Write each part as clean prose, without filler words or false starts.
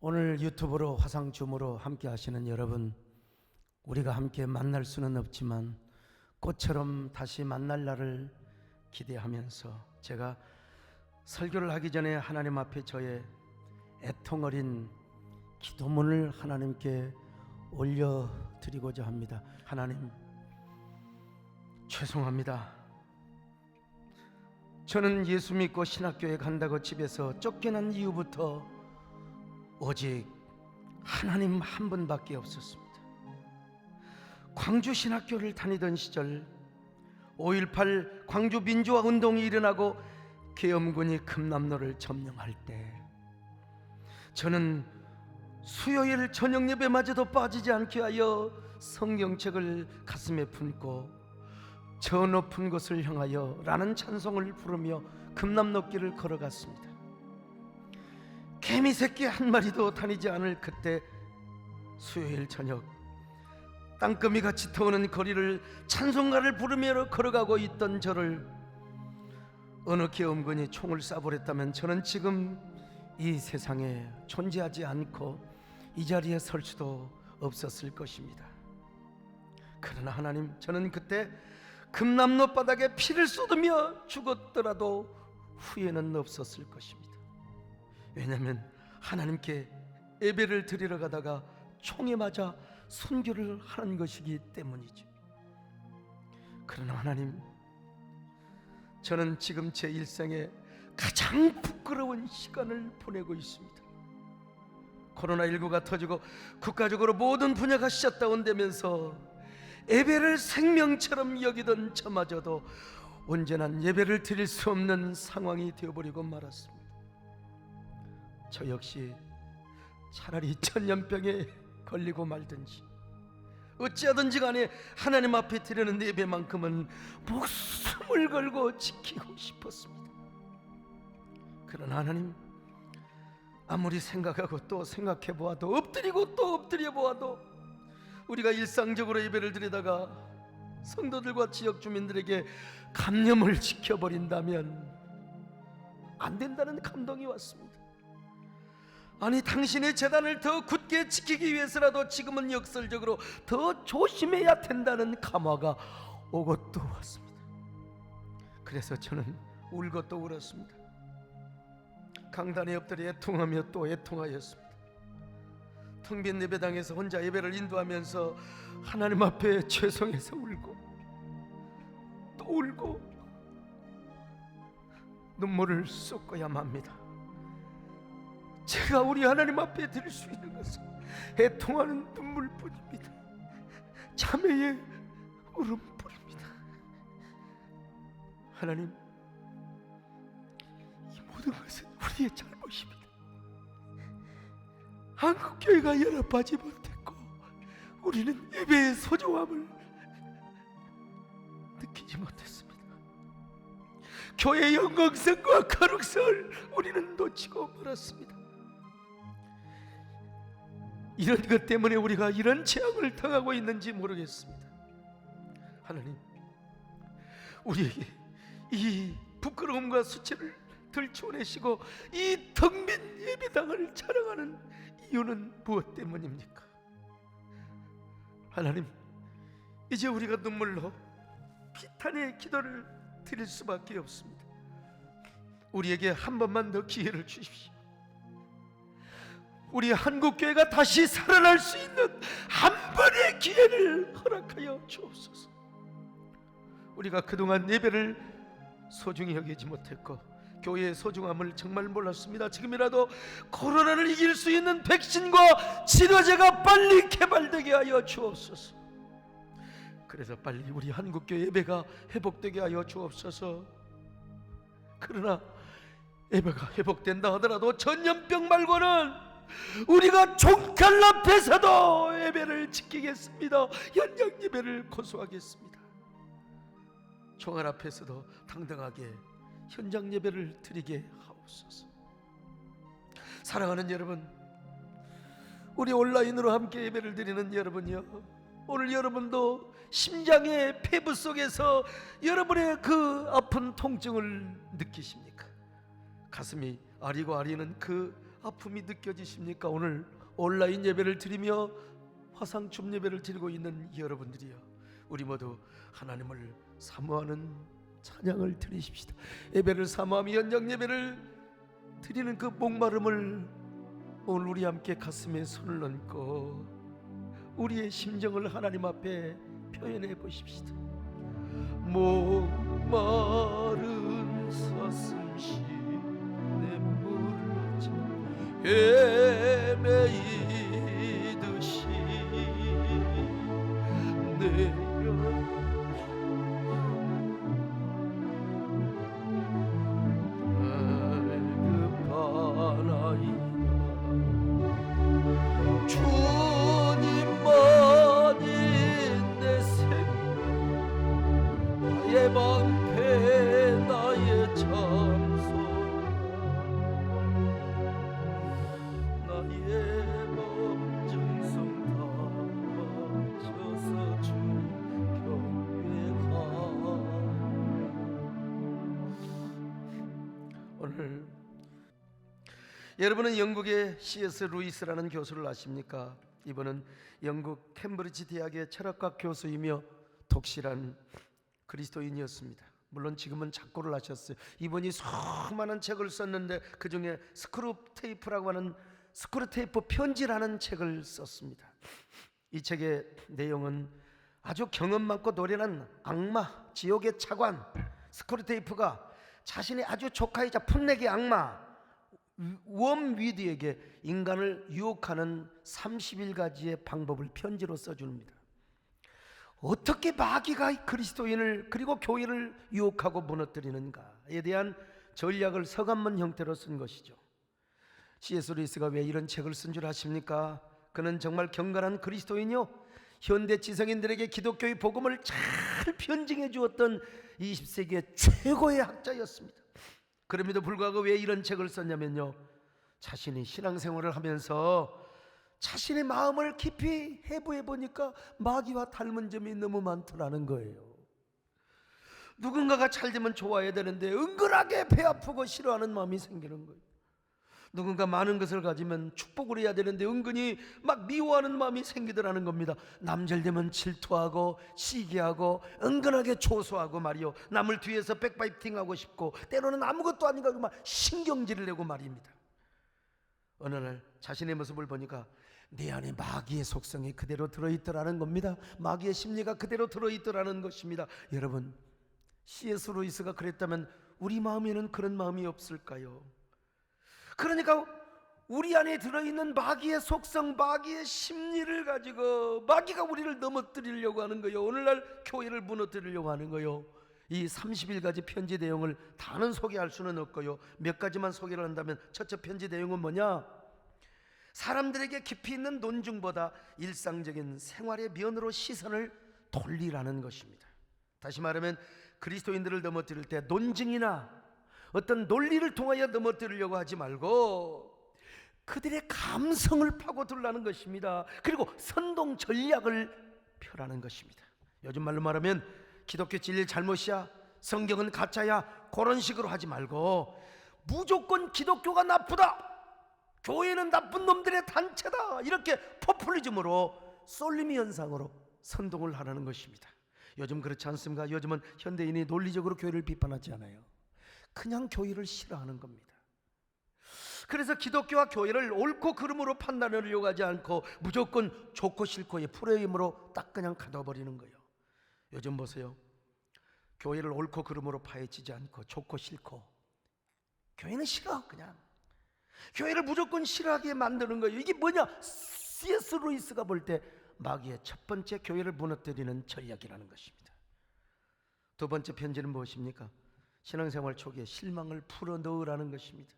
오늘 유튜브로 화상줌으로 함께 하시는 여러분, 우리가 함께 만날 수는 없지만 꽃처럼 다시 만날 날을 기대하면서 제가 설교를 하기 전에 하나님 앞에 저의 애통어린 기도문을 하나님께 올려드리고자 합니다. 하나님, 죄송합니다. 저는 예수 믿고 신학교에 간다고 집에서 쫓겨난 이후부터 오직 하나님 한 분밖에 없었습니다. 광주 신학교를 다니던 시절 5.18 광주 민주화 운동이 일어나고 계엄군이 금남로를 점령할 때 저는 수요일 저녁 예배마저도 빠지지 않게 하여 성경책을 가슴에 품고 저 높은 곳을 향하여 라는 찬송을 부르며 금남로길을 걸어갔습니다. 개미 새끼 한 마리도 다니지 않을 그때 수요일 저녁 땅거미같이 터오는 거리를 찬송가를 부르며 걸어가고 있던 저를 어느 계엄군이 총을 쏴버렸다면 저는 지금 이 세상에 존재하지 않고 이 자리에 설 수도 없었을 것입니다. 그러나 하나님, 저는 그때 금남로 바닥에 피를 쏟으며 죽었더라도 후회는 없었을 것입니다. 왜냐하면 하나님께 예배를 드리러 가다가 총에 맞아 순교를 하는 것이기 때문이죠. 그러나 하나님, 저는 지금 제 일생에 가장 부끄러운 시간을 보내고 있습니다. 코로나19가 터지고 국가적으로 모든 분야가 셧다운되면서 예배를 생명처럼 여기던 저마저도 온전한 예배를 드릴 수 없는 상황이 되어버리고 말았습니다. 저 역시 차라리 천년병에 걸리고 말든지 어찌하든지 간에 하나님 앞에 드리는 예배만큼은 목숨을 걸고 지키고 싶었습니다. 그러나 하나님, 아무리 생각하고 또 생각해 보아도 엎드리고 또 엎드려 보아도 우리가 일상적으로 예배를 드리다가 성도들과 지역 주민들에게 감염을 지켜버린다면 안 된다는 감동이 왔습니다. 아니, 당신의 재단을 더 굳게 지키기 위해서라도 지금은 역설적으로 더 조심해야 된다는 감화가 오고 또 왔습니다. 그래서 저는 울고 또 울었습니다. 강단에 엎드려 애통하며 또 애통하였습니다. 텅 빈 예배당에서 혼자 예배를 인도하면서 하나님 앞에 죄송해서 울고 또 울고 눈물을 쏟고야만 합니다. 제가 우리 하나님 앞에 드릴 수 있는 것은 애통하는 눈물뿐입니다. 자매의 울음뿐입니다. 하나님, 이 모든 것은 우리의 잘못입니다. 한국교회가 연합하지 못했고 우리는 예배의 소중함을 느끼지 못했습니다. 교회의 영광성과 거룩성을 우리는 놓치고 말았습니다. 이런 것 때문에 우리가 이런 재앙을 당하고 있는지 모르겠습니다. 하나님, 우리에게 이 부끄러움과 수치를 들춰내시고 이 텅 빈 예배당을 자랑하는 이유는 무엇 때문입니까? 하나님, 이제 우리가 눈물로 비탄의 기도를 드릴 수밖에 없습니다. 우리에게 한 번만 더 기회를 주십시오. 우리 한국교회가 다시 살아날 수 있는 한 번의 기회를 허락하여 주옵소서. 우리가 그동안 예배를 소중히 여기지 못했고 교회의 소중함을 정말 몰랐습니다. 지금이라도 코로나를 이길 수 있는 백신과 치료제가 빨리 개발되게 하여 주옵소서. 그래서 빨리 우리 한국교회 예배가 회복되게 하여 주옵소서. 그러나 예배가 회복된다 하더라도 전염병 말고는 우리가 종칼 앞에서도 예배를 지키겠습니다. 현장 예배를 고수하겠습니다. 총알 앞에서도 당당하게 현장 예배를 드리게 하옵소서. 사랑하는 여러분, 우리 온라인으로 함께 예배를 드리는 여러분이요, 오늘 여러분도 심장의 폐부 속에서 여러분의 그 아픈 통증을 느끼십니까? 가슴이 아리고 아리는 그 아픔이 느껴지십니까? 오늘 온라인 예배를 드리며 화상춤 예배를 드리고 있는 여러분들이여, 우리 모두 하나님을 사모하는 찬양을 드리십시다. 예배를 사모하며 연장 예배를 드리는 그 목마름을 오늘 우리 함께 가슴에 손을 얹고 우리의 심정을 하나님 앞에 표현해 보십시다. 목마른 사슴시 냇물을 헤매이듯이 내려 갈급하나이다. 주님만이 내 생명, 나의 방패, 나의 참소, 나의 맘 정성 다 바쳐서 주님 경배하. 오늘 여러분은 영국의 C.S. 루이스라는 교수를 아십니까? 이분은 영국 캠브리지 대학의 철학과 교수이며 독실한 그리스도인이었습니다. 물론 지금은 작고를 하셨어요. 이분이 수많은 책을 썼는데 그 중에 스크루테이프라고 하는 스크루테이프 편지라는 책을 썼습니다. 이 책의 내용은 아주 경험 많고 노련한 악마, 지옥의 차관 스크루테이프가 자신의 아주 조카이자 풋내기 악마 웜위드에게 인간을 유혹하는 31가지의 방법을 편지로 써줍니다. 어떻게 마귀가 그리스도인을 그리고 교회를 유혹하고 무너뜨리는가에 대한 전략을 서간문 형태로 쓴 것이죠. C.S. 루이스가 왜 이런 책을 쓴 줄 아십니까? 그는 정말 경건한 그리스도인이요, 현대 지성인들에게 기독교의 복음을 잘 편증해 주었던 20세기의 최고의 학자였습니다. 그럼에도 불구하고 왜 이런 책을 썼냐면요, 자신이 신앙생활을 하면서 자신의 마음을 깊이 해부해 보니까 마귀와 닮은 점이 너무 많더라는 거예요. 누군가가 잘 되면 좋아해야 되는데 은근하게 배 아프고 싫어하는 마음이 생기는 거예요. 누군가 많은 것을 가지면 축복을 해야 되는데 은근히 막 미워하는 마음이 생기더라는 겁니다. 남 잘 되면 질투하고 시기하고 은근하게 조소하고 말이요, 남을 뒤에서 백파이팅하고 싶고 때로는 아무것도 아닌 것 같고 막 신경질을 내고 말입니다. 어느 날 자신의 모습을 보니까 내 안에 마귀의 속성이 그대로 들어있더라는 겁니다. 마귀의 심리가 그대로 들어있더라는 것입니다. 여러분, C.S. 루이스가 그랬다면 우리 마음에는 그런 마음이 없을까요? 그러니까 우리 안에 들어있는 마귀의 속성, 마귀의 심리를 가지고 마귀가 우리를 넘어뜨리려고 하는 거예요. 오늘날 교회를 무너뜨리려고 하는 거예요. 이 31가지 편지 내용을 다는 소개할 수는 없고요, 몇 가지만 소개를 한다면, 첫째 편지 내용은 뭐냐? 사람들에게 깊이 있는 논증보다 일상적인 생활의 면으로 시선을 돌리라는 것입니다. 다시 말하면 그리스도인들을 넘어뜨릴 때 논증이나 어떤 논리를 통하여 넘어뜨리려고 하지 말고 그들의 감성을 파고들라는 것입니다. 그리고 선동 전략을 펴라는 것입니다. 요즘 말로 말하면 기독교 진리 잘못이야, 성경은 가짜야, 그런 식으로 하지 말고 무조건 기독교가 나쁘다, 교회는 나쁜 놈들의 단체다, 이렇게 포퓰리즘으로 쏠림이 현상으로 선동을 하라는 것입니다. 요즘 그렇지 않습니까? 요즘은 현대인이 논리적으로 교회를 비판하지 않아요. 그냥 교회를 싫어하는 겁니다. 그래서 기독교와 교회를 옳고 그름으로 판단하려고 하지 않고 무조건 좋고 싫고의 프레임으로 딱 그냥 가둬버리는 거예요. 요즘 보세요, 교회를 옳고 그름으로 파헤치지 않고 좋고 싫고, 교회는 싫어, 그냥 교회를 무조건 싫어하게 만드는 거예요. 이게 뭐냐? C.S. 루이스가 볼 때 마귀의 첫 번째 교회를 무너뜨리는 전략이라는 것입니다. 두 번째 편지는 무엇입니까? 신앙생활 초기에 실망을 풀어넣으라는 것입니다.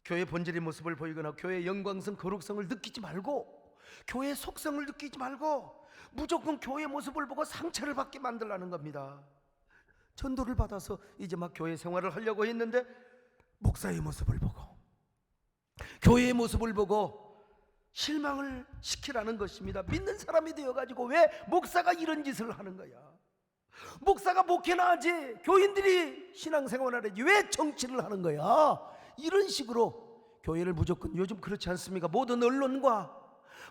교회 본질의 모습을 보이거나 교회의 영광성, 거룩성을 느끼지 말고, 교회의 속성을 느끼지 말고 무조건 교회의 모습을 보고 상처를 받게 만들라는 겁니다. 전도를 받아서 이제 막 교회 생활을 하려고 했는데 목사의 모습을 보고 교회의 모습을 보고 실망을 시키라는 것입니다. 믿는 사람이 되어가지고 왜 목사가 이런 짓을 하는 거야? 목사가 목회나 하지, 교인들이 신앙생활을 하지 왜 정치를 하는 거야? 이런 식으로 교회를 무조건, 요즘 그렇지 않습니까? 모든 언론과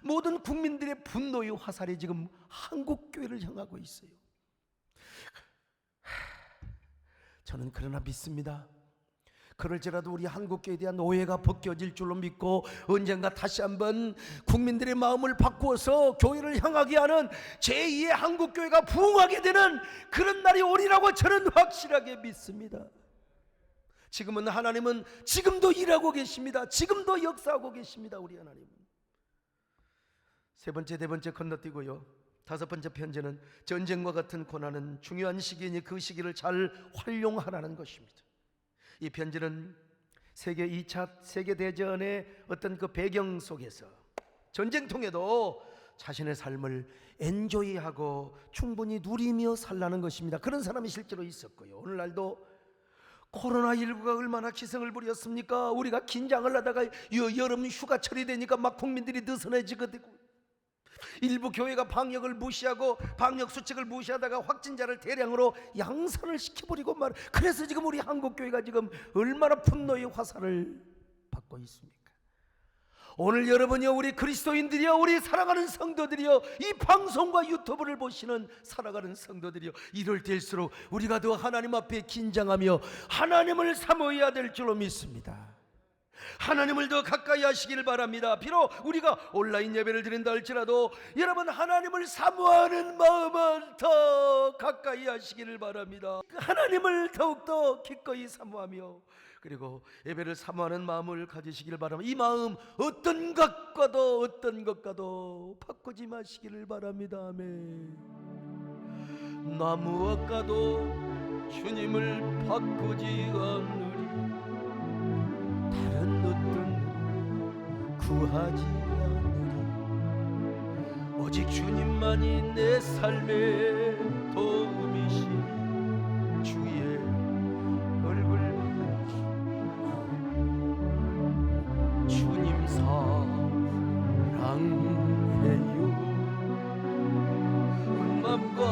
모든 국민들의 분노의 화살이 지금 한국 교회를 향하고 있어요. 저는 그러나 믿습니다. 그럴지라도 우리 한국교회에 대한 오해가 벗겨질 줄로 믿고 언젠가 다시 한번 국민들의 마음을 바꾸어서 교회를 향하게 하는 제2의 한국교회가 부흥하게 되는 그런 날이 오리라고 저는 확실하게 믿습니다. 지금은 하나님은 지금도 일하고 계십니다. 지금도 역사하고 계십니다. 우리 하나님은. 세 번째, 네 번째 건너뛰고요. 다섯 번째 편지는 전쟁과 같은 고난은 중요한 시기이니 그 시기를 잘 활용하라는 것입니다. 이 편지는 세계 2차 세계대전의 어떤 그 배경 속에서 전쟁통에도 자신의 삶을 엔조이하고 충분히 누리며 살라는 것입니다. 그런 사람이 실제로 있었고요. 오늘날도 코로나19가 얼마나 기승을 부렸습니까? 우리가 긴장을 하다가 여름 휴가철이 되니까 막 국민들이 느슨해지거든요. 일부 교회가 방역을 무시하고 방역 수칙을 무시하다가 확진자를 대량으로 양산을 시켜버리고 말. 그래서 지금 우리 한국교회가 지금 얼마나 분노의 화살을 받고 있습니까? 오늘 여러분이요, 우리 그리스도인들이요, 우리 사랑하는 성도들이요, 이 방송과 유튜브를 보시는 살아가는 성도들이요, 이럴 때일수록 우리가 더 하나님 앞에 긴장하며 하나님을 사모해야 될 줄로 믿습니다. 하나님을 더 가까이 하시길 바랍니다. 비록 우리가 온라인 예배를 드린다 할지라도 여러분 하나님을 사모하는 마음은 더 가까이 하시기를 바랍니다. 하나님을 더욱더 기꺼이 사모하며 그리고 예배를 사모하는 마음을 가지시기를 바랍니다. 이 마음 어떤 것과도 바꾸지 마시기를 바랍니다. 아멘. 나무와 가도 주님을 바꾸지 않으리. 다른 어떤 구하지 않으리. 오직 주님만이 내 삶의 도움이시. 주의 얼굴 주님 사랑해요. 마음과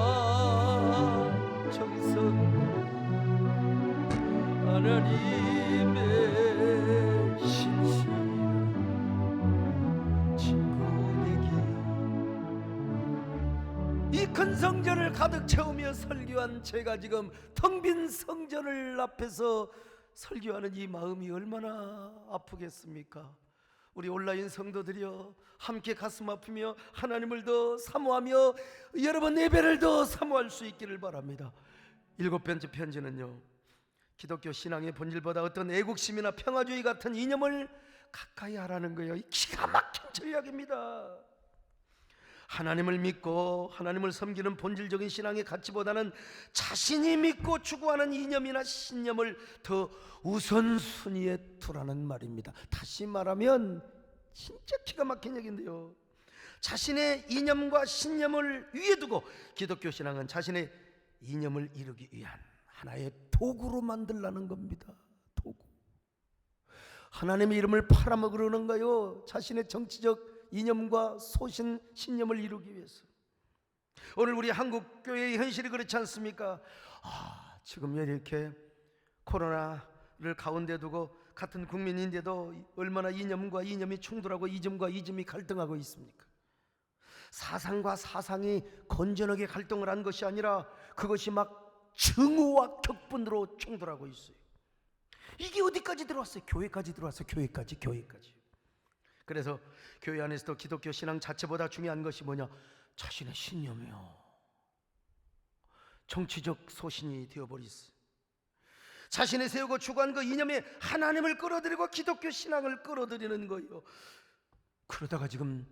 정성 하나님의 신실한 친구 되기. 이 큰 성전을 가득 채우며 설교한 제가 지금 텅 빈 성전을 앞에서 설교하는 이 마음이 얼마나 아프겠습니까? 우리 온라인 성도들이여 함께 가슴 아프며 하나님을 더 사모하며 여러분 예배를 더 사모할 수 있기를 바랍니다. 일곱 번째 편지는요, 기독교 신앙의 본질보다 어떤 애국심이나 평화주의 같은 이념을 가까이 하라는 거예요. 이 기가 막힌 전략입니다. 하나님을 믿고 하나님을 섬기는 본질적인 신앙의 가치보다는 자신이 믿고 추구하는 이념이나 신념을 더 우선순위에 두라는 말입니다. 다시 말하면 진짜 기가 막힌 얘기인데요, 자신의 이념과 신념을 위에 두고 기독교 신앙은 자신의 이념을 이루기 위한 하나의 도구로 만들라는 겁니다. 도구. 하나님의 이름을 팔아먹으려는가요? 자신의 정치적 이념과 소신, 신념을 이루기 위해서. 오늘 우리 한국교회의 현실이 그렇지 않습니까? 지금 이렇게 코로나를 가운데 두고 같은 국민인데도 얼마나 이념과 이념이 충돌하고 이점과 이점이 갈등하고 있습니까? 사상과 사상이 건전하게 갈등을 한 것이 아니라 그것이 막 증오와 격분으로 충돌하고 있어요. 이게 어디까지 들어왔어요? 교회까지 들어왔어요. 교회까지. 그래서 교회 안에서도 기독교 신앙 자체보다 중요한 것이 뭐냐? 자신의 신념이요. 정치적 소신이 되어버렸어요. 자신이 세우고 추구한 그 이념에 하나님을 끌어들이고 기독교 신앙을 끌어들이는 거예요. 그러다가 지금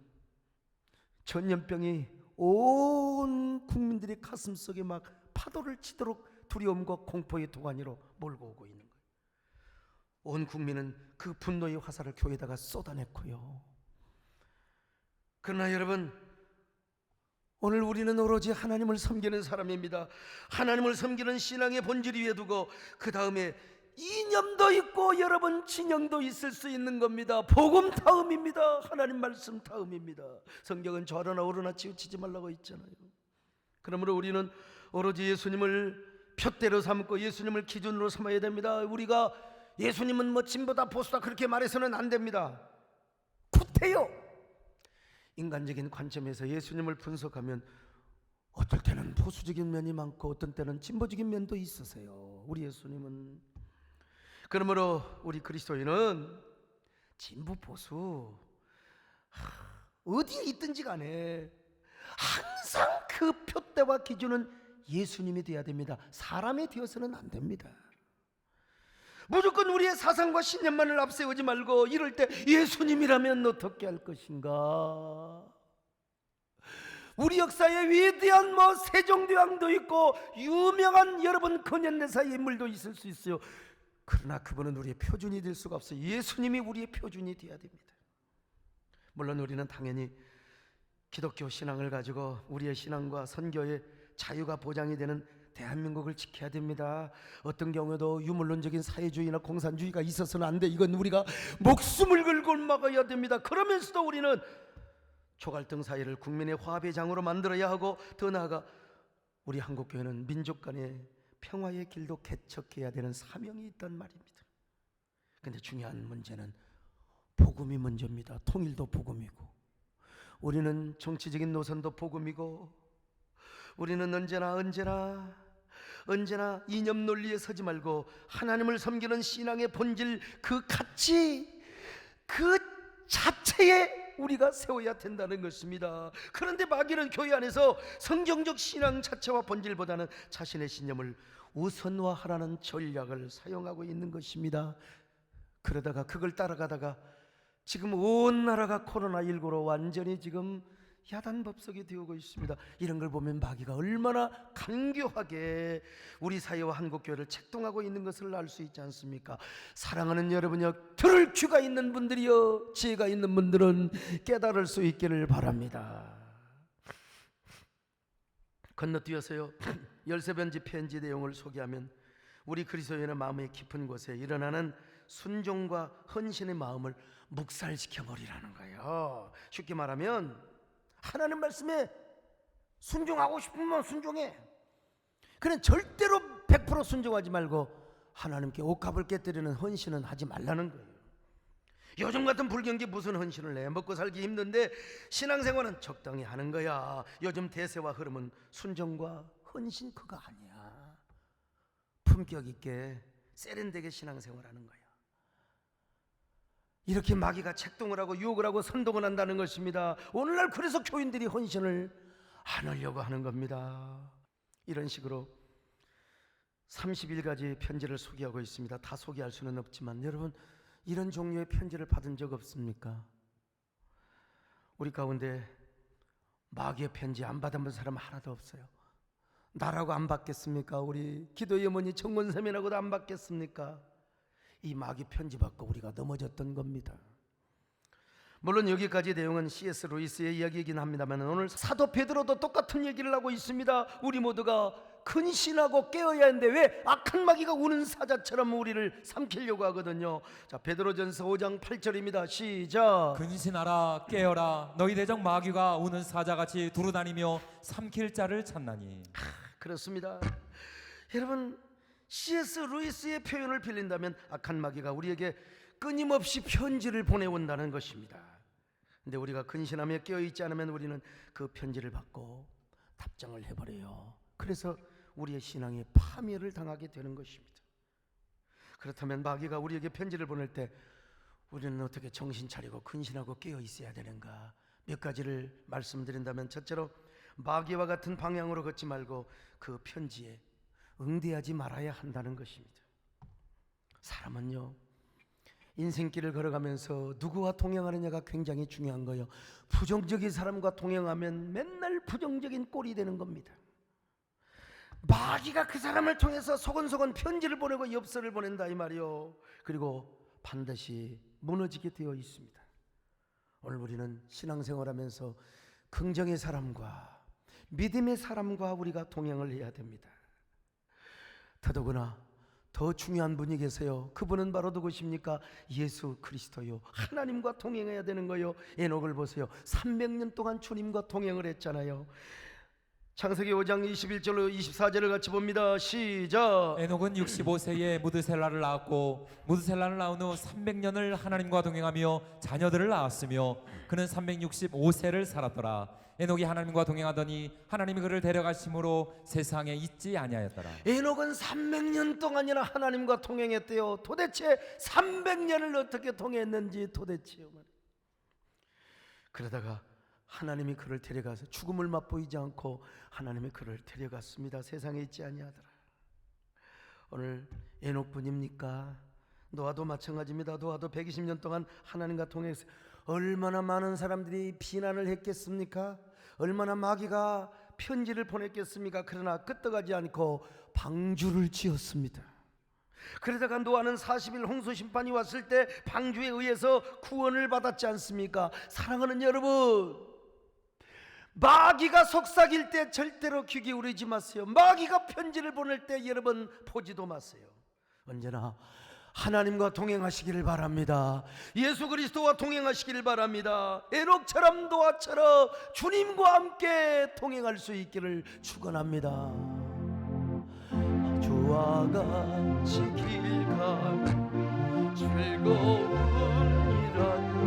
전염병이 온 국민들의 가슴 속에 막 파도를 치도록 두려움과 공포의 도가니로 몰고 오고 있는 거예요. 온 국민은 그 분노의 화살을 교회에다가 쏟아냈고요. 그러나 여러분, 오늘 우리는 오로지 하나님을 섬기는 사람입니다. 하나님을 섬기는 신앙의 본질 위에 두고 그 다음에 이념도 있고 여러분 진영도 있을 수 있는 겁니다. 복음 다음입니다. 하나님 말씀 다음입니다. 성경은 좌로나 우로나 치우치지 말라고 있잖아요. 그러므로 우리는 오로지 예수님을 푯대로 삼고 예수님을 기준으로 삼아야 됩니다. 우리가 예수님은 뭐 진보다 보수다 그렇게 말해서는 안 됩니다. 구태여. 인간적인 관점에서 예수님을 분석하면 어떨 때는 보수적인 면이 많고 어떤 때는 진보적인 면도 있으세요. 우리 예수님은. 그러므로 우리 그리스도인은 진보 보수 어디에 있든지 간에 항상 그 표대와 기준은 예수님이 되어야 됩니다. 사람이 되어서는 안 됩니다. 무조건 우리의 사상과 신념만을 앞세우지 말고 이럴 때 예수님이라면 어떻게 할 것인가. 우리 역사에 위대한 세종대왕도 있고 유명한 여러분 근현대사의 인물도 있을 수 있어요. 그러나 그분은 우리의 표준이 될 수가 없어요. 예수님이 우리의 표준이 되어야 됩니다. 물론 우리는 당연히 기독교 신앙을 가지고 우리의 신앙과 선교의 자유가 보장이 되는 대한민국을 지켜야 됩니다. 어떤 경우에도 유물론적인 사회주의나 공산주의가 있어서는 안 돼. 이건 우리가 목숨을 걸고 막아야 됩니다. 그러면서도 우리는 초갈등 사회를 국민의 화합의 장으로 만들어야 하고, 더 나아가 우리 한국교회는 민족 간의 평화의 길도 개척해야 되는 사명이 있단 말입니다. 근데 중요한 문제는 복음이 먼저입니다. 통일도 복음이고, 우리는 정치적인 노선도 복음이고, 우리는 언제나 이념 논리에 서지 말고 하나님을 섬기는 신앙의 본질, 그 가치, 그 자체에 우리가 세워야 된다는 것입니다. 그런데 마귀는 교회 안에서 성경적 신앙 자체와 본질보다는 자신의 신념을 우선화하라는 전략을 사용하고 있는 것입니다. 그러다가 그걸 따라가다가 지금 온 나라가 코로나19로 완전히 지금 야단법석이 되어오고 있습니다. 이런 걸 보면 마귀가 얼마나 간교하게 우리 사회와 한국교회를 책동하고 있는 것을 알 수 있지 않습니까? 사랑하는 여러분여, 들을 귀가 있는 분들이여, 지혜가 있는 분들은 깨달을 수 있기를 바랍니다. 건너뛰어서요, 열세변지 편지 내용을 소개하면 우리 그리스도인의 마음의 깊은 곳에 일어나는 순종과 헌신의 마음을 묵살시켜 버리라는 거예요. 쉽게 말하면 하나님 말씀에 순종하고 싶으면 순종해. 그냥 절대로 100% 순종하지 말고 하나님께 옷값을 깨뜨리는 헌신은 하지 말라는 거예요. 요즘 같은 불경기 무슨 헌신을 해? 먹고 살기 힘든데 신앙생활은 적당히 하는 거야. 요즘 대세와 흐름은 순종과 헌신 그거 아니야. 품격 있게 세련되게 신앙생활하는 거야. 이렇게 마귀가 책동을 하고 유혹을 하고 선동을 한다는 것입니다. 오늘날 그래서 교인들이 헌신을 안 하려고 하는 겁니다. 이런 식으로 31가지 편지를 소개하고 있습니다. 다 소개할 수는 없지만 여러분, 이런 종류의 편지를 받은 적 없습니까? 우리 가운데 마귀의 편지 안 받아본 사람 하나도 없어요. 나라고 안 받겠습니까? 우리 기도의 어머니 정권사면하고도 안 받겠습니까? 이 마귀 편지 받고 우리가 넘어졌던 겁니다. 물론 여기까지 내용은 C.S. 루이스의 이야기이긴 합니다만 오늘 사도 베드로도 똑같은 얘기를 하고 있습니다. 우리 모두가 근신하고 깨어야 하는데 왜 악한 마귀가 우는 사자처럼 우리를 삼키려고 하거든요. 자, 베드로전서 5장 8절입니다. 시작. 근신하라, 깨어라. 너희 대적 마귀가 우는 사자같이 두루다니며 삼킬 자를 찾나니. 그렇습니다. 여러분, C.S. 루이스의 표현을 빌린다면 악한 마귀가 우리에게 끊임없이 편지를 보내온다는 것입니다. 근데 우리가 근신하며 깨어있지 않으면 우리는 그 편지를 받고 답장을 해버려요. 그래서 우리의 신앙에 파멸을 당하게 되는 것입니다. 그렇다면 마귀가 우리에게 편지를 보낼 때 우리는 어떻게 정신 차리고 근신하고 깨어 있어야 되는가? 몇 가지를 말씀드린다면, 첫째로 마귀와 같은 방향으로 걷지 말고 그 편지에 응대하지 말아야 한다는 것입니다. 사람은요, 인생길을 걸어가면서 누구와 동행하느냐가 굉장히 중요한 거예요. 부정적인 사람과 동행하면 맨날 부정적인 꼴이 되는 겁니다. 마귀가 그 사람을 통해서 소곤소곤 편지를 보내고 엽서를 보낸다 이 말이요. 그리고 반드시 무너지게 되어 있습니다. 오늘 우리는 신앙생활하면서 긍정의 사람과 믿음의 사람과 우리가 동행을 해야 됩니다. 더더구나 더 중요한 분이 계세요. 그분은 바로 누구십니까? 예수 그리스도요. 하나님과 동행해야 되는 거요. 에녹을 보세요. 300년 동안 주님과 동행을 했잖아요. 창세기 5장 21절로 24절을 같이 봅니다. 시작. 에녹은 65세에 무드셀라를 낳았고 무드셀라를 낳은 후 300년을 하나님과 동행하며 자녀들을 낳았으며 그는 365세를 살았더라. 에녹이 하나님과 동행하더니 하나님이 그를 데려가심으로 세상에 있지 아니하였더라. 에녹은 300년 동안이나 하나님과 동행했대요. 도대체 300년을 어떻게 동행했는지 도대체요. 그러다가 하나님이 그를 데려가서 죽음을 맛보이지 않고 하나님이 그를 데려갔습니다. 세상에 있지 아니하더라. 오늘 에녹뿐입니까? 노아도 마찬가지입니다. 노아도 120년 동안 하나님과 동행했어요. 얼마나 많은 사람들이 비난을 했겠습니까? 얼마나 마귀가 편지를 보냈겠습니까? 그러나 끄떡하지 않고 방주를 지었습니다. 그러다가 노아는 40일 홍수 심판이 왔을 때 방주에 의해서 구원을 받았지 않습니까? 사랑하는 여러분, 마귀가 속삭일 때 절대로 귀 기울이지 마세요. 마귀가 편지를 보낼 때 여러분 보지도 마세요. 언제나 하나님과 동행하시기를 바랍니다. 예수 그리스도와 동행하시기를 바랍니다. 에녹처럼 노아처럼 주님과 함께 동행할 수 있기를 축원합니다. 주와 같이 길가 즐거운 일하니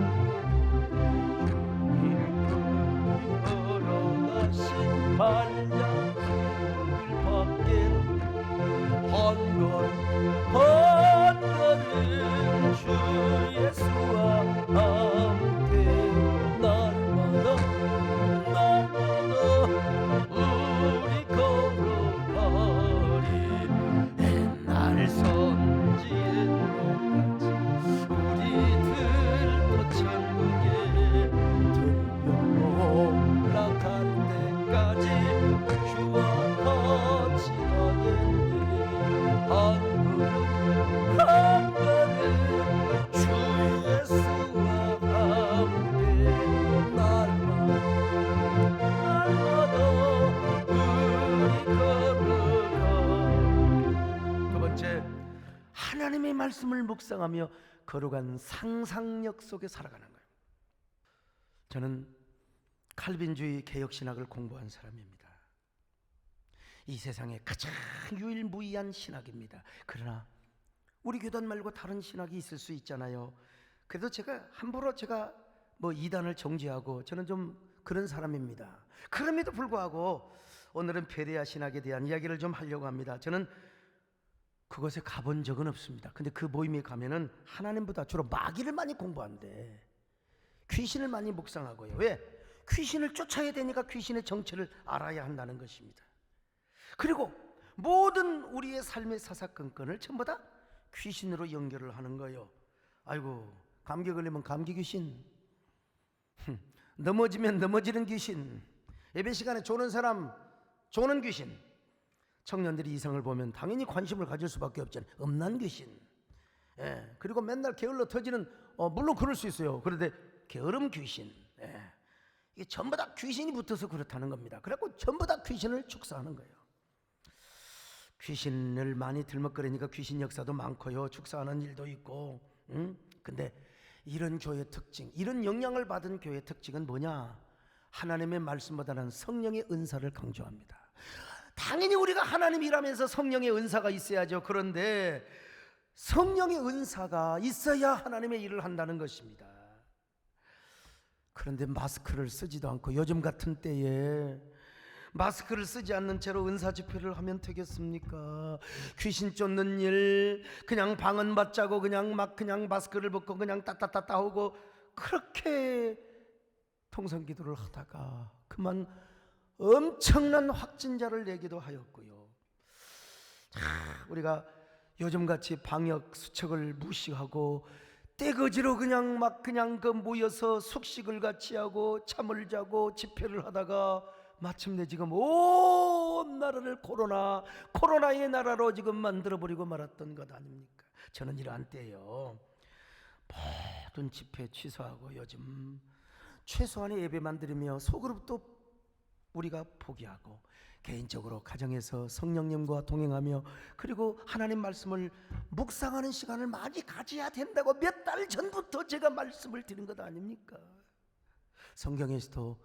걸어가신 발자국을 받겠네. 한 걸음 주 예수와 함께 날마다 우리 걸어가리. 옛날 선지의 똑같이 우리들도 천국에 들려 올라갈 때까지 주와 같이 가겠네. 한 걸음 주 예수와 함께 날마다 우리 걸어가. 두 번째, 하나님의 말씀을 묵상하며 거룩한 상상력 속에 살아가는 거예요. 저는 칼빈주의 개혁신학을 공부한 사람입니다. 이 세상에 가장 유일무이한 신학입니다. 그러나 우리 교단 말고 다른 신학이 있을 수 있잖아요. 그래도 제가 함부로 뭐 이단을 정죄하고 저는 좀 그런 사람입니다. 그럼에도 불구하고 오늘은 페레아 신학에 대한 이야기를 좀 하려고 합니다. 저는 그곳에 가본 적은 없습니다. 근데 그 모임에 가면은 하나님보다 주로 마귀를 많이 공부한대. 귀신을 많이 묵상하고요. 왜? 귀신을 쫓아야 되니까 귀신의 정체를 알아야 한다는 것입니다. 그리고 모든 우리의 삶의 사사건건을 전부 다 귀신으로 연결을 하는 거예요. 아이고, 감기 걸리면 감기 귀신, 넘어지면 넘어지는 귀신, 예배 시간에 조는 사람 조는 귀신, 청년들이 이상을 보면 당연히 관심을 가질 수밖에 없잖아요. 음란 귀신. 예, 그리고 맨날 게을러 터지는 물론 그럴 수 있어요. 그런데 게으름 귀신. 예, 이게 전부 다 귀신이 붙어서 그렇다는 겁니다. 그래갖고 전부 다 귀신을 축사하는 거예요. 귀신을 많이 들먹거리니까 귀신 역사도 많고요. 축사하는 일도 있고. 근데 이런 교회의 특징, 이런 영향을 받은 교회의 특징은 뭐냐? 하나님의 말씀보다는 성령의 은사를 강조합니다. 당연히 우리가 하나님 일하면서 성령의 은사가 있어야죠. 그런데 성령의 은사가 있어야 하나님의 일을 한다는 것입니다. 그런데 마스크를 쓰지도 않고 요즘 같은 때에 마스크를 쓰지 않는 채로 은사 집회를 하면 되겠습니까? 귀신 쫓는 일, 그냥 방언받자고 그냥 마스크를 벗고 그냥 따따따따 하고 그렇게 통성기도를 하다가 그만 엄청난 확진자를 내기도 하였고요. 우리가 요즘같이 방역 수칙을 무시하고 떼거지로 그냥 모여서 숙식을 같이 하고 잠을 자고 집회를 하다가 마침내 지금 온 나라를 코로나의 나라로 지금 만들어버리고 말았던 것 아닙니까? 저는 이러한 때예요. 모든 집회 취소하고 요즘 최소한의 예배만 드리며 소그룹도 우리가 포기하고 개인적으로 가정에서 성령님과 동행하며 그리고 하나님 말씀을 묵상하는 시간을 많이 가져야 된다고 몇 달 전부터 제가 말씀을 드린 것 아닙니까? 성경에서도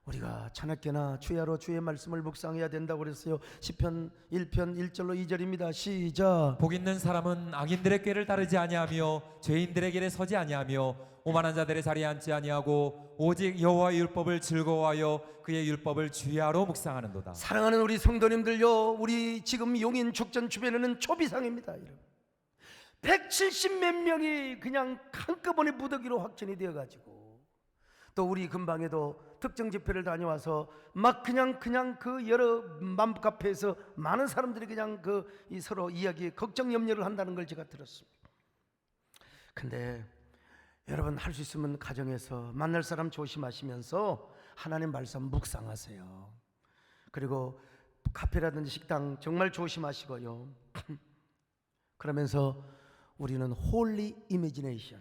우리가 저녁게나 주야로 주의 말씀을 묵상해야 된다고 그랬어요. 시편 1편 1절로 2절입니다. 시작. 복 있는 사람은 악인들의 꾀를 따르지 아니하며 죄인들의 길에 서지 아니하며 오만한 자들의 자리에 앉지 아니하고 오직 여호와의 율법을 즐거워하여 그의 율법을 주야로 묵상하는도다. 사랑하는 우리 성도님들요, 우리 지금 용인 축전 주변에는 초비상입니다. 170몇 명이 그냥 한꺼번에 무더기로 확진이 되어가지고, 또 우리 근방에도 특정 집회를 다녀와서 막 그냥 그 여러 맘카페에서 많은 사람들이 그냥 이 서로 이야기 걱정 염려를 한다는 걸 제가 들었습니다. 근데 여러분, 할 수 있으면 가정에서 만날 사람 조심하시면서 하나님 말씀 묵상하세요. 그리고 카페라든지 식당 정말 조심하시고요. 그러면서 우리는 홀리 이미지네이션,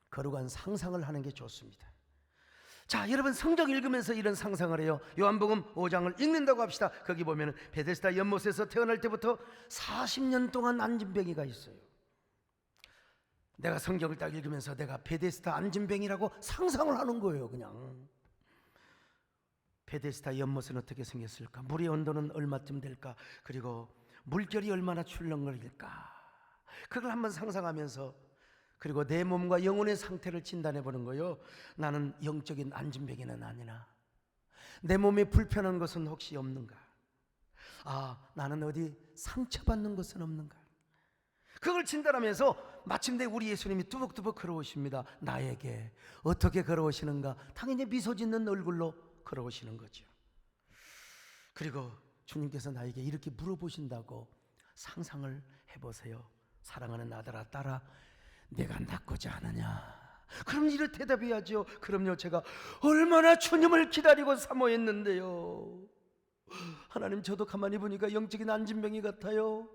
거룩한 상상을 하는 게 좋습니다. 자, 여러분, 성경 읽으면서 이런 상상을 해요. 요한복음 5장을 읽는다고 합시다. 거기 보면 베데스다 연못에서 태어날 때부터 40년 동안 안진뱅이가 있어요. 내가 성경을 딱 읽으면서 내가 베데스다 안진뱅이라고 상상을 하는 거예요. 그냥 베데스다 연못은 어떻게 생겼을까? 물의 온도는 얼마쯤 될까? 그리고 물결이 얼마나 출렁거릴까? 그걸 한번 상상하면서, 그리고 내 몸과 영혼의 상태를 진단해 보는 거예요. 나는 영적인 안진뱅이는 아니나, 내 몸에 불편한 것은 혹시 없는가? 나는 어디 상처받는 것은 없는가? 그걸 진단하면서 마침내 우리 예수님이 뚜벅뚜벅 걸어오십니다. 나에게 어떻게 걸어오시는가? 당연히 미소 짓는 얼굴로 걸어오시는 거죠. 그리고 주님께서 나에게 이렇게 물어보신다고 상상을 해보세요. 사랑하는 아들아, 딸아, 내가 낫고자 하느냐? 그럼 이렇게 대답해야죠. 그럼요, 제가 얼마나 주님을 기다리고 사모했는데요. 하나님, 저도 가만히 보니까 영적인 안진뱅이 같아요.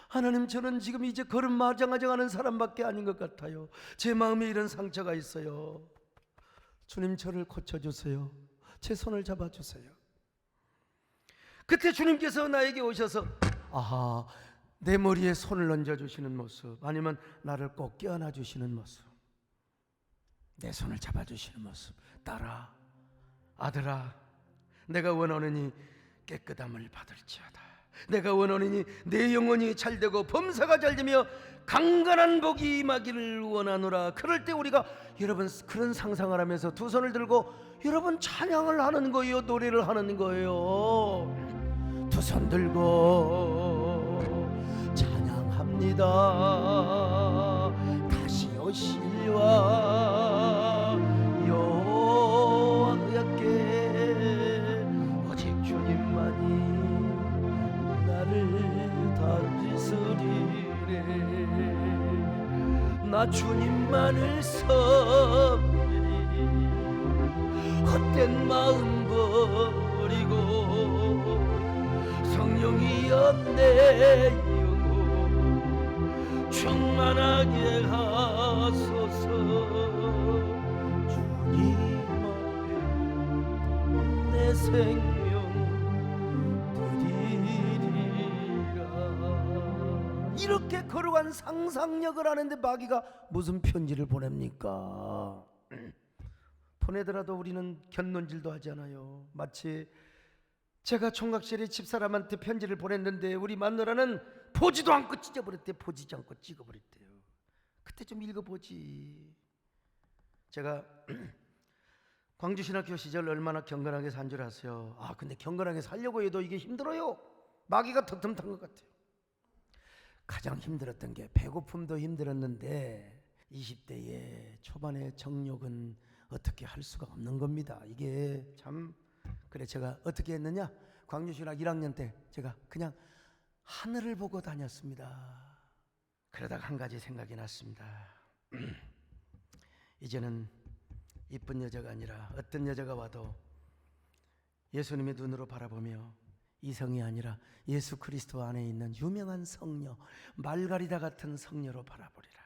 하나님, 저는 지금 이제 걸음 마장하장하는 사람밖에 아닌 것 같아요. 제 마음에 이런 상처가 있어요. 주님, 저를 고쳐주세요. 제 손을 잡아주세요. 그때 주님께서 나에게 오셔서 내 머리에 손을 얹어주시는 모습, 아니면 나를 꼭 껴안아 주시는 모습, 내 손을 잡아주시는 모습. 딸아, 아들아, 내가 원하느니 깨끗함을 받을지어다. 내가 원하느니 내 영혼이 잘되고 범사가 잘되며 강건한 복이 임하기를 원하노라. 그럴 때 우리가, 여러분, 그런 상상을 하면서 두 손을 들고 여러분 찬양을 하는 거예요. 노래를 하는 거예요. 두 손 들고 찬양합니다. 다시 오실와 여호와께 오직 주님만이 다스리네. 나 주님만을 섬기리. 헛된 마음 버리고 성령이여 내 영혼 충만하게 하소서. 주님 앞에 내 생명 이렇게 거룩한 상상력을 하는데 마귀가 무슨 편지를 보냅니까? 보내더라도 우리는 견눈질도 하잖아요. 마치 제가 총각실에 집사람한테 편지를 보냈는데 우리 마누라는 보지도 않고 찢어버렸대. 보지도 않고 찍어버렸대요. 그때 좀 읽어보지. 제가 광주신학교 시절 얼마나 경건하게 산 줄 아세요? 근데 경건하게 살려고 해도 이게 힘들어요. 마귀가 턱텀탄 것 같아요. 가장 힘들었던 게 배고픔도 힘들었는데 20대의 초반의 정욕은 어떻게 할 수가 없는 겁니다. 이게 참, 그래 제가 어떻게 했느냐? 광주신학 1학년 때 제가 그냥 하늘을 보고 다녔습니다. 그러다가 한 가지 생각이 났습니다. 이제는 이쁜 여자가 아니라 어떤 여자가 와도 예수님의 눈으로 바라보며 이성이 아니라 예수 그리스도 안에 있는 유명한 성녀, 말가리다 같은 성녀로 바라보리라.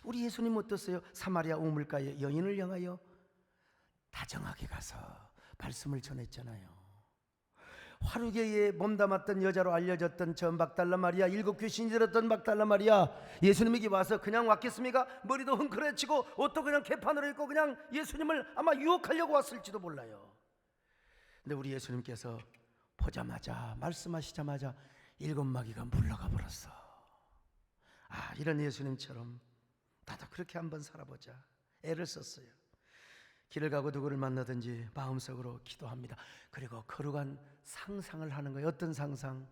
우리 예수님 어떠세요? 사마리아 우물가의 여인을 향하여 다정하게 가서 말씀을 전했잖아요. 화류계에 몸담았던 여자로 알려졌던 저 막달라 마리아, 7 귀신이 들었던 막달라 마리아, 예수님에게 와서 그냥 왔겠습니까? 머리도 흥크레치고 옷도 그냥 개판으로 입고 그냥 예수님을 아마 유혹하려고 왔을지도 몰라요. 근데 우리 예수님께서 보자마자, 말씀하시자마자 7 마귀가 물러가 버렸어. 아, 이런 예수님처럼 나도 그렇게 한번 살아보자 애를 썼어요. 길을 가고 누구를 만나든지 마음속으로 기도합니다. 그리고 거룩한 상상을 하는 거예요. 어떤 상상?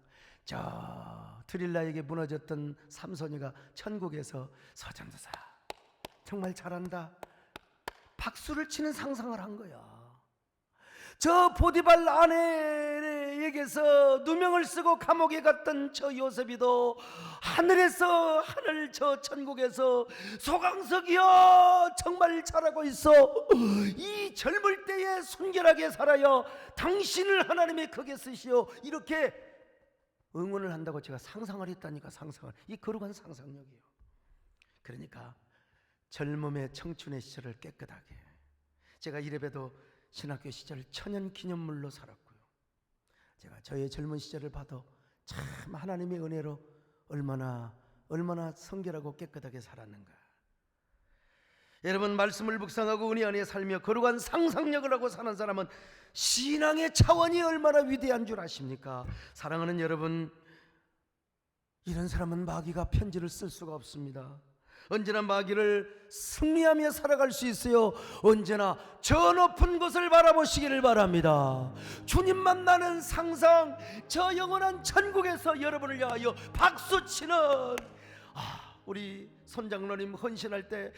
저 드릴라에게 무너졌던 삼손이가 천국에서 서장도사 정말 잘한다, 박수를 치는 상상을 한 거야. 저 보디발 아내에게서 누명을 쓰고 감옥에 갔던 저 요셉이도 하늘에서, 하늘 저 천국에서 소강석이여 정말 잘하고 있어, 이 젊을 때에 순결하게 살아요, 당신을 하나님의 크게 쓰시오, 이렇게 응원을 한다고 제가 상상을 했다니까. 상상을, 이 거룩한 상상력이에요. 그러니까 젊음의 청춘의 시절을 깨끗하게, 제가 이래봬도 신학교 시절 천연기념물로 살았고요. 제가 저의 젊은 시절을 봐도 참 하나님의 은혜로 얼마나 성결하고 깨끗하게 살았는가. 여러분, 말씀을 묵상하고 은혜 안에 살며 거룩한 상상력을 하고 사는 사람은 신앙의 차원이 얼마나 위대한 줄 아십니까? 사랑하는 여러분, 이런 사람은 마귀가 편지를 쓸 수가 없습니다. 언제나 마귀를 승리하며 살아갈 수 있어요. 언제나 저 높은 곳을 바라보시기를 바랍니다. 주님 만나는 상상, 저 영원한 천국에서 여러분을 위하여 박수치는, 우리 손장로님 헌신할 때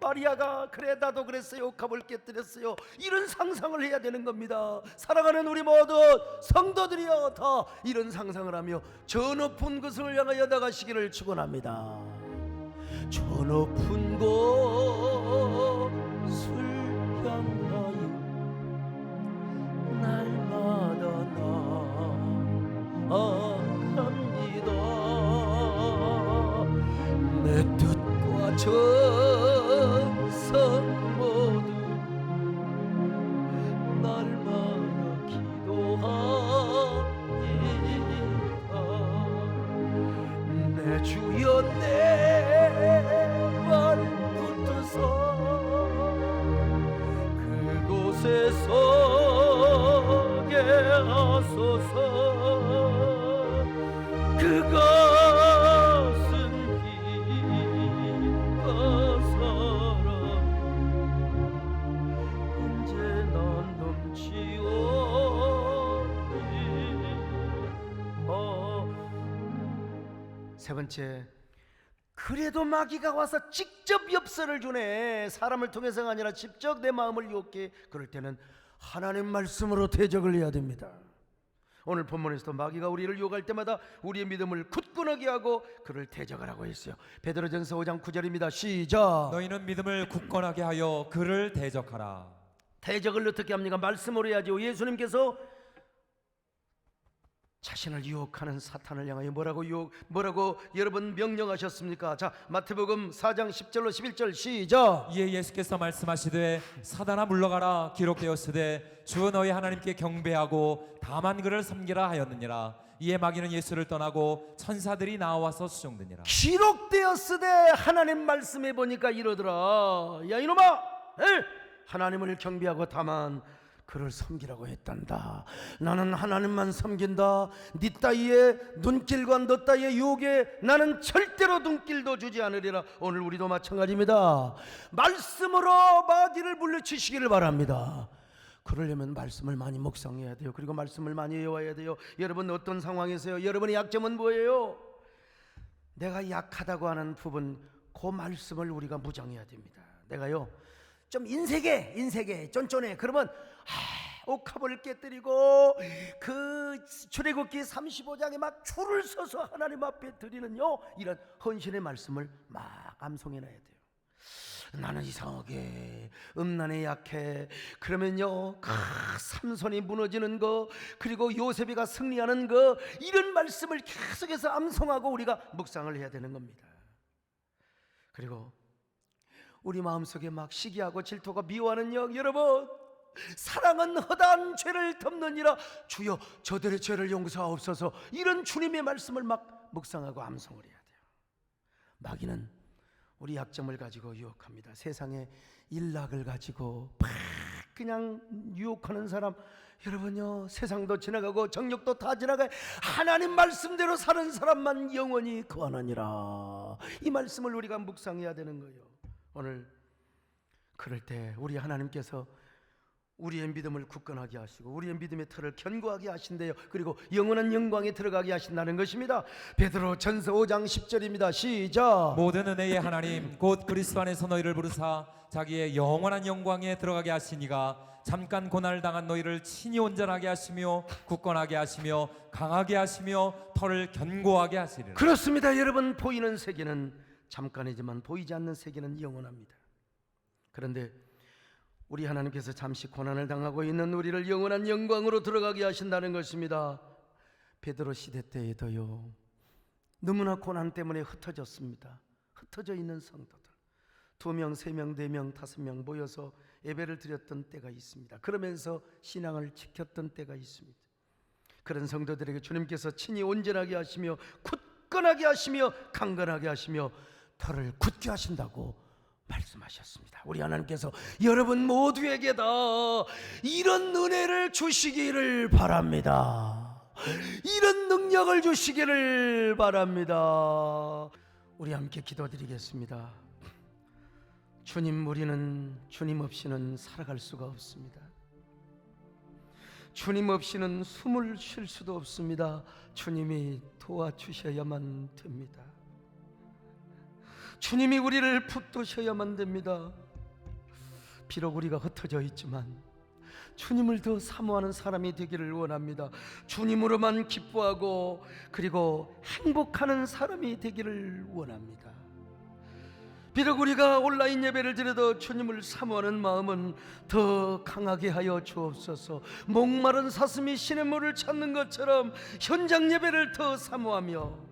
마리아가 그래 나도 그랬어요, 갑을 깨뜨렸어요, 이런 상상을 해야 되는 겁니다. 사랑하는 우리 모든 성도들이여 다 이런 상상을 하며 저 높은 곳을 향하여 나가시기를 축원합니다. 저 높은 곳을 향하여 날마다 나아갑니다. 내 뜻과 정성 모두 날마다 기도하리라. 내 주여 내발 붙어서 그곳에 서게 하소서. 그것은 빛과 언제나 넘치오니. 세 번째, 그래도 마귀가 와서 직접 엽서를 주네. 사람을 통해서가 아니라 직접 내 마음을 유혹해. 그럴 때는 하나님 말씀으로 대적을 해야 됩니다. 오늘 본문에서도 마귀가 우리를 유혹할 때마다 우리의 믿음을 굳건하게 하고 그를 대적을 하고 있어요. 베드로전서 5장 9절입니다. 시작. 너희는 믿음을 굳건하게 하여 그를 대적하라. 대적을 어떻게 합니까? 말씀으로 해야죠. 예수님께서 자신을 유혹하는 사탄을 향하여 뭐라고 여러분 명령하셨습니까? 자, 마태복음 4장 10절로 11절 시작. 이에 예수께서 말씀하시되 사단아 물러가라, 기록되었으되 주 너희 하나님께 경배하고 다만 그를 섬기라 하였느니라. 이에 마귀는 예수를 떠나고 천사들이 나와서 수종드니라. 기록되었으되 하나님 말씀해 보니까 이러더라. 야 이놈아, 하나님을 경배하고 다만 그를 섬기라고 했단다. 나는 하나님만 섬긴다. 네 따위의 눈길과 너 따위의 유혹에 나는 절대로 눈길도 주지 않으리라. 오늘 우리도 마찬가지입니다. 말씀으로 마귀를 물리치시기를 바랍니다. 그러려면 말씀을 많이 묵상해야 돼요. 그리고 말씀을 많이 외워야 돼요. 여러분 어떤 상황에서요? 여러분의 약점은 뭐예요? 내가 약하다고 하는 부분, 그 말씀을 우리가 무장해야 됩니다. 내가요 좀 인색해 쫀쫀해. 그러면 옥합을 깨뜨리고 그 출애굽기 35장에 막 줄을 서서 하나님 앞에 드리는요 이런 헌신의 말씀을 막 암송해놔야 돼요. 나는 이상하게 음란에 약해. 그러면요 삼손이 무너지는 거, 그리고 요셉이가 승리하는 거, 이런 말씀을 계속해서 암송하고 우리가 묵상을 해야 되는 겁니다. 그리고 우리 마음속에 막 시기하고 질투가 미워하는 영, 여러분 사랑은 허다한 죄를 덮느니라. 주여 저들의 죄를 용서하옵소서. 이런 주님의 말씀을 막 묵상하고 암송을 해야 돼요. 마귀는 우리 약점을 가지고 유혹합니다. 세상의 일락을 가지고 막 그냥 유혹하는 사람, 여러분요, 세상도 지나가고 정욕도 다 지나가요. 하나님 말씀대로 사는 사람만 영원히 거하느니라. 이 말씀을 우리가 묵상해야 되는 거예요. 오늘 그럴 때 우리 하나님께서 우리의 믿음을 굳건하게 하시고 우리의 믿음의 틀을 견고하게 하신대요. 그리고 영원한 영광에 들어가게 하신다는 것입니다. 베드로 전서 5장 10절입니다. 시작. 모든 은혜의 하나님 곧 그리스도 안에서 너희를 부르사 자기의 영원한 영광에 들어가게 하시니가 잠깐 고난을 당한 너희를 친히 온전하게 하시며 굳건하게 하시며 강하게 하시며 털을 견고하게 하시리라. 그렇습니다. 여러분, 보이는 세계는 잠깐이지만 보이지 않는 세계는 영원합니다. 그런데 우리 하나님께서 잠시 고난을 당하고 있는 우리를 영원한 영광으로 들어가게 하신다는 것입니다. 베드로 시대 때에도요, 너무나 고난 때문에 흩어졌습니다. 흩어져 있는 성도들 2명, 3명, 4명, 5명 모여서 예배를 드렸던 때가 있습니다. 그러면서 신앙을 지켰던 때가 있습니다. 그런 성도들에게 주님께서 친히 온전하게 하시며 굳건하게 하시며 강건하게 하시며 털을 굳게 하신다고 말씀하셨습니다. 우리 하나님께서 여러분 모두에게 다 이런 은혜를 주시기를 바랍니다. 이런 능력을 주시기를 바랍니다. 우리 함께 기도드리겠습니다. 주님, 우리는 주님 없이는 살아갈 수가 없습니다. 주님 없이는 숨을 쉴 수도 없습니다. 주님이 도와주셔야만 됩니다. 주님이 우리를 붙드셔야만 됩니다. 비록 우리가 흩어져 있지만 주님을 더 사모하는 사람이 되기를 원합니다. 주님으로만 기뻐하고 그리고 행복하는 사람이 되기를 원합니다. 비록 우리가 온라인 예배를 드려도 주님을 사모하는 마음은 더 강하게 하여 주옵소서. 목마른 사슴이 시냇물을 찾는 것처럼 현장 예배를 더 사모하며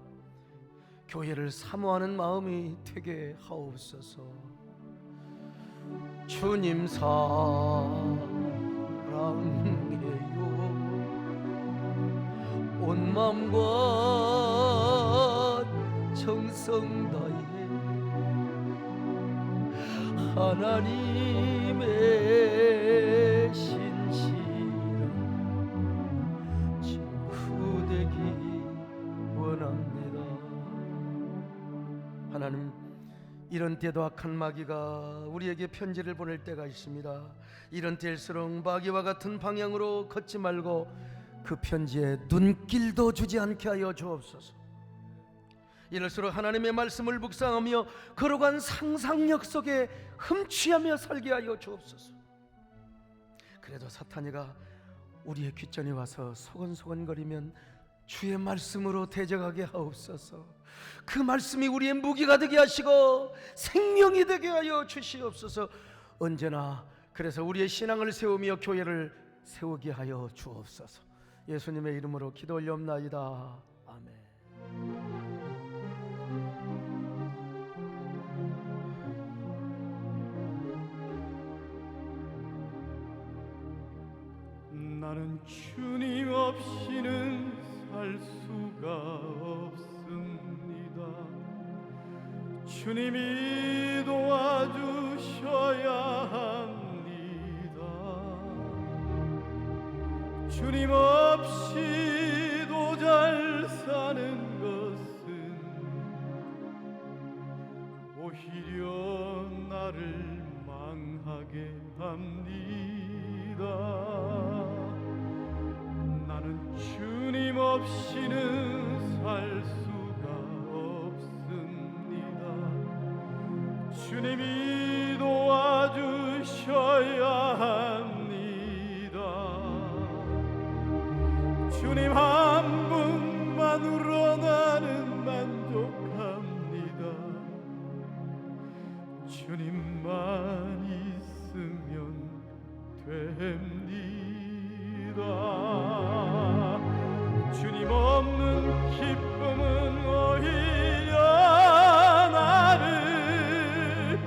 교회를 사모하는 마음이 되게 하옵소서. 주님 사랑해요. 온 마음과 정성 다해 하나님의 신실한 친구 되기 원합니다. 하나님, 이런 때도 악한 마귀가 우리에게 편지를 보낼 때가 있습니다. 이런 때일수록 마귀와 같은 방향으로 걷지 말고 그 편지에 눈길도 주지 않게 하여 주옵소서. 이럴수록 하나님의 말씀을 묵상하며 걸어간 상상력 속에 흠취하며 살게 하여 주옵소서. 그래도 사탄이가 우리의 귓전에 와서 소곤소곤거리면 주의 말씀으로 대적하게 하옵소서. 그 말씀이 우리의 무기가 되게 하시고 생명이 되게 하여 주시옵소서. 언제나 그래서 우리의 신앙을 세우며 교회를 세우게 하여 주옵소서. 예수님의 이름으로 기도 올려옵나이다. 아멘. 나는 주님 없이는 살 수가 없습니다. 주님이 도와주셔야 합니다. 주님 없이도 잘 사는 것은 오히려 나를 망하게 합니다. 나는 주님 없이는 살 수가 없습니다. 주님이 도와주셔야 합니다. 주님 한 분만으로 나는 만족합니다. 주님만 있으면 됩니다. 주님 없는 기쁨은 오히려 나를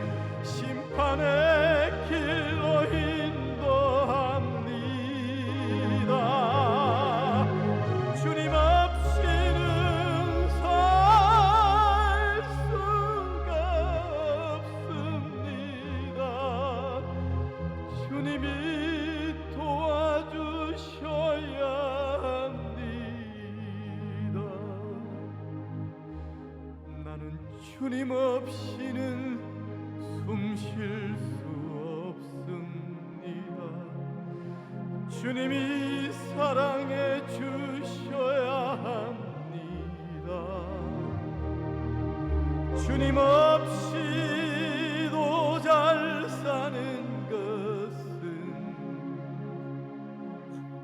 심판의 길로 주님이 도와주셔야 합니다. 나는 주님 없이는 숨 쉴 수 없습니다. 주님이 사랑해 주셔야 합니다. 주님 없이도 잘 사는 것은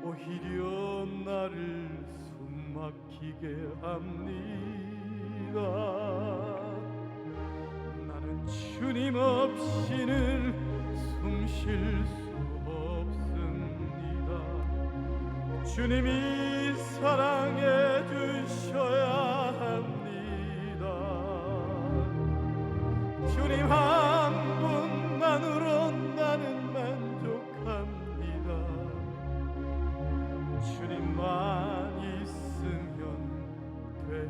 오히려 나를 숨막히게 합니다. 나는 주님 없이는 숨 쉴 수 없습니다. 주님이 사랑해 주셔야 합니다. 주님 한 분만으로 나는 만족합니다. 주님만 있으면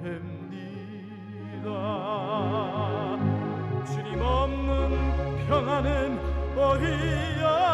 됩니다. 주님 없는 평안은 어디야